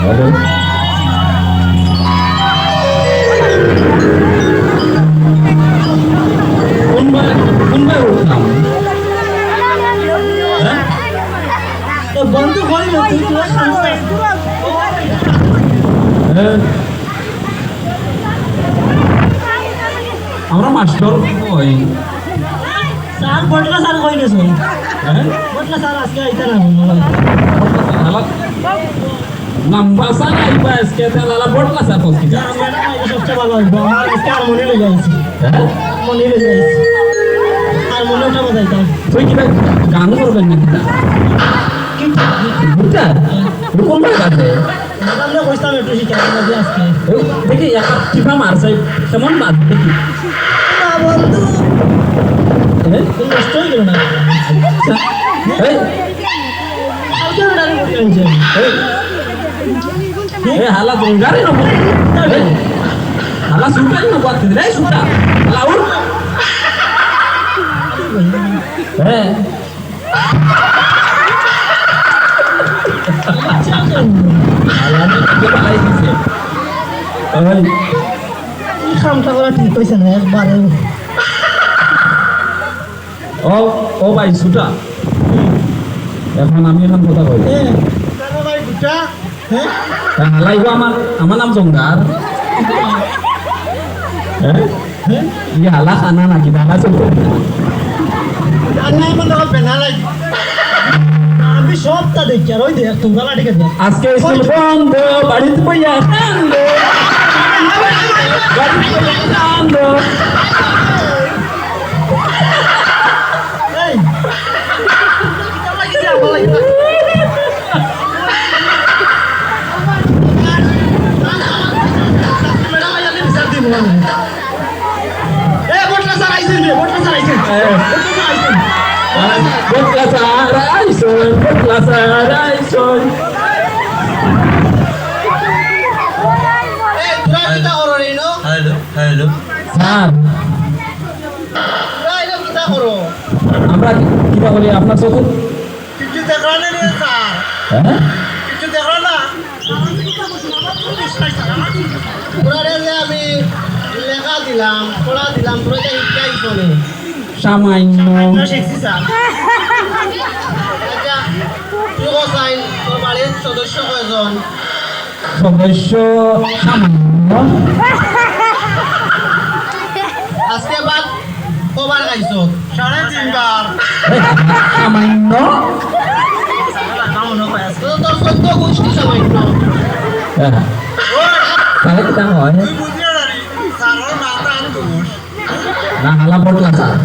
Halo. কোনবার উঠলাম বন্ধু করি না তুই তোর সামনে আমরা মাস্টার ওই স্যার বটলা স্যার কই গেছে বটলা স্যার আজকে আইতা না নাম্বার স্যার আইবা আজকে লালা বটলা স্যার কইছি ম্যাডাম আইলে সবচেয়ে ভালো হইব আমার আজকে আর মনে লই যাইছি মনে লই যাইছি আর মনে ওটা বাজাইতাম তুই কি গান করবেন নাকি না বুঝা কোন ভাই বাজে ম্যাডাম না কইতাম একটু শিখাই দিবি আজকে দেখি একটা টিপা মারছে কেমন বাজ দেখি না বন্ধু তুমি নষ্ট হয়ে গেল না এই আজকে ম্যাডাম বলছে এই হালা দঙ্গারে না হালা সুটা না করতে রে সুটা হালা উঠ হ্যাঁ হালা নে কি বালাই দিছে ওই এই কামটা করা ঠিক হইছে না একবারে ও ভাই সুটা এখন আমি এখন কথা কই কেন ভাই দুটা হ্যাঁ হালাইব আমার নাম জঙ্গার ইয়ে হালা খানা নাকি হালা চলতে আন্না মন দাও পেনালাই আমি সবটা দেখি আর ওই দেখ তোমরা লাটিকে দেখ আজকে স্কুল বন্ধ বাড়িতে বইয়া কান্দ বাড়িতে বইয়া কান্দ এই লাগি যা বলাই ম্যাডাম আইলে বিচার দিব না এ বটলা স্যার আইছেন রে বটলা স্যার আইছেন বটলা স্যার আইসন বটলা স্যার আইসন এ তোরা কিটা করো রে নো হ্যালো স্যার তোরা এটা কিটা করো আমরা কিটা বলি আপনার চোখ কিছু দেখো না রে স্যার হ্যাঁ কিছু দেখো না তোরা রে যে আমি লেখা দিলাম পড়া দিলাম তোরা যে শিখাইছো নে সামান্য শিখছি স্যার আচ্ছা তুই সাইন তোর বাড়ির সদস্য কয়জন সদস্য সামান্য আজকে বাদ কবার খাইছো 3.5 বার সামান্য তোর সদ্য গোষ্ঠী সামান্য তাহলে কি তা হয় না হালা বটলা স্যার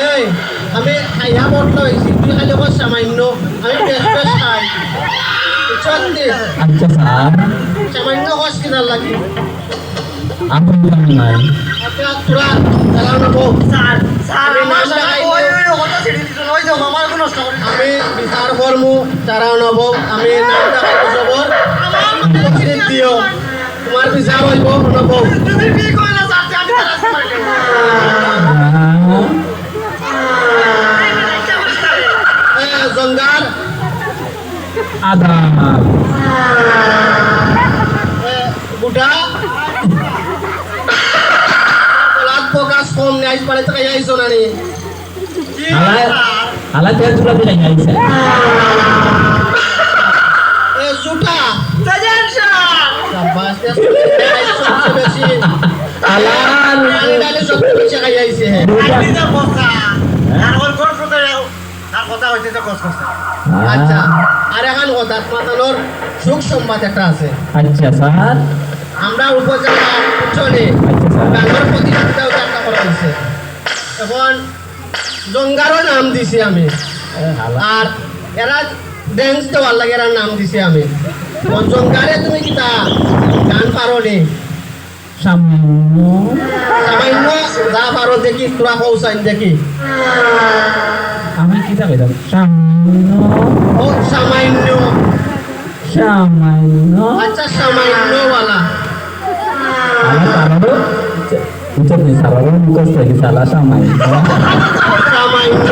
এই আমি খাইয়া বটলা হয়েছি তুই খালি কর সামান্য আমি বেশ বেশ খাই সত্যি আচ্ছা স্যার সামান্য কষ্ট কিনার লাগি আমি বললাম নাই আচ্ছা তোরা চালানো বউ স্যার স্যার আমি বিচার করমু চারাও নব আমি নামটা খাইতে সবর আমার দিও তোমার বিচার হইব নব তুমি কি কইলা স্যার আমি তালাশ করে জঙ্গার আদা বুটা লাখ প্রকাশ কম নাই পারে তো আইছো না নি হালা তেল তুলা দিলাই আইছে এ জুটা সাজান স্যার শাবাশ সবচেয়ে বেশি হালাল ডালে সবচেয়ে বেশি খাই আইছে আইনি না কথা আর ওর কোন কথা আর কথা হইছে তো কস কস আচ্ছা আর এখন কথা মাতানোর সুখ সংবাদ একটা আছে আচ্ছা স্যার আমরা উপজেলা অঞ্চলে গানের প্রতিযোগিতাও চালনা করা হয়েছে এখন জঙ্গারও নাম দিছি আমি আর এরা ড্যান্স দেওয়ার লাগে এরা নাম দিছি আমি জঙ্গারে তুমি কিতা গান পারো নি সামান্য সামান্য যা পারো দেখি তোরা পৌঁছাইন দেখি আমি কি যাবে সামান্য ও সামান্য সামান্য আচ্ছা সামান্যওয়ালা হালা তারারও উচ্চত নেই সারারও মুখস্থ হয়ে গেছে হালা সামান্য সামান্য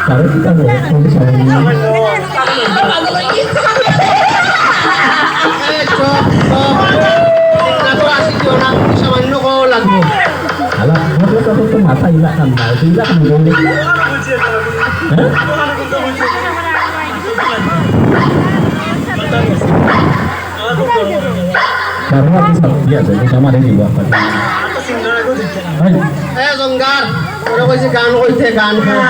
তারে কি করবো সামান্য চপ চপ আসি দিও না সামান্য কও লাগবো আলা বড় কথা তো মাথা ইলা কান না ইলা কান বলে হ্যাঁ কারণ আপনি সব দিয়া যায় আমারে দিব আপনি জঙ্গার ওরা কইছে গান কইতে গান কও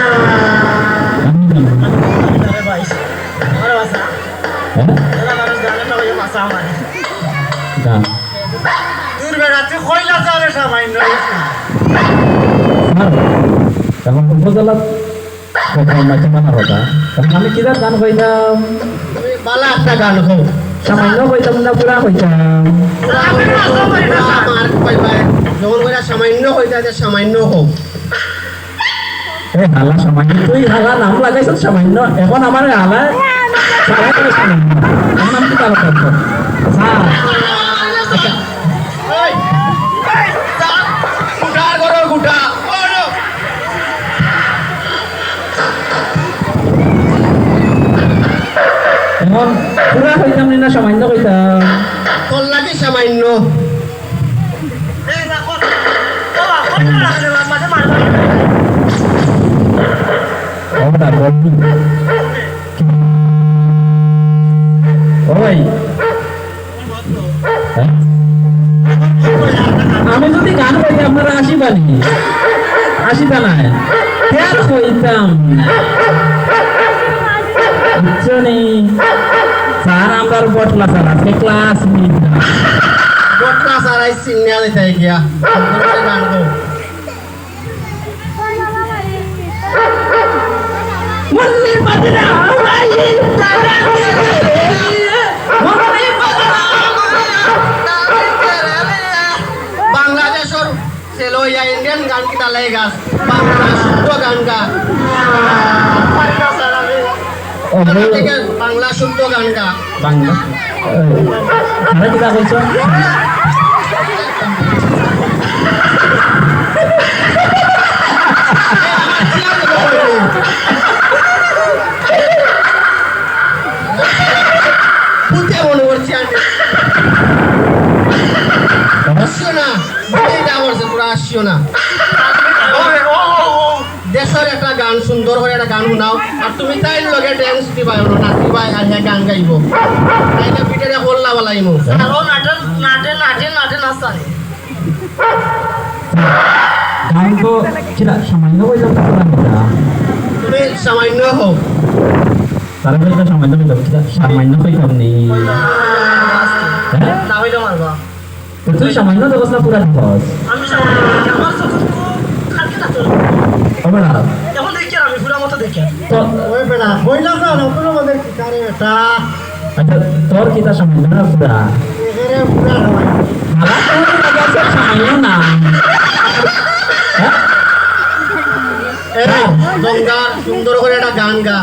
গান তখন উপজেলাত মাঝে মানার কথা তখন আমি কিদার গান কইতাম তুমি বালা একটা গান কও সামান্য কইতাম না পুরা কইতাম মার্ক পাইবা যখন কইরা সামান্য কইতা যে সামান্য কও এ হালা সামান্য তুই হালা নাম লাগাইছ সামান্য এখন আমার হালা সারা করে সামান্য আমার নাম কি তার কথা ওই গুটা করো গুটা এখন পুরা কইতাম না সামান্য কইতাম তোর লাগে সামান্য ওটা বলবি ওই হ্যাঁ? আমি যদি গান করি আপনারা আসিবানি আসিতা না তেল কইতাম বুঝছো নি স্যার আমার বটলা স্যার আজকে ক্লাস নিতাম বটলা সারাই সিগন্যাল দিতে গিয়া গান কও বাংলাদেশের ছেলে ইয়া ইন্ডিয়ান গান কিটা লাই গাছ বাংলা শুদ্ধ গান গা বাংলা শুদ্ধ গান গা বাংলা সারা কিতা কইছ বুঝতে মনে করছি আসিও না বুঝতে করছে তোরা আসিও না দেশের একটা গান সুন্দর করে একটা গান শুনাও আর তুমি তাই লগে ড্যান্স দিবা নাচিবা আর গান গাইব তাইলে পিঠে হল্লা বলাইমু গান তো কিরা সামান্য কইতাম তো গান কিতা তুমি সামান্য হোক তারা কইতা সামান্য কইতাম কিরা সামান্য কইতাম নি হ্যাঁ না হইলে মারবা তুই সামান্য দেবস না পুরা দেবস আমি সামান্য আমার চোখ খালকে না তোর ওবড়া এখন দেখি আমি পুরা মতো দেখি তো ওই বেটা হইলা না পুরো মতো কি করে এটা আচ্ছা তোর কিতা সামান্য না পুরা এখানে পুরা হয় হালা তোর লাগাছে সামান্য না হ্যাঁ এই গঙ্গা সুন্দর করে একটা গান গা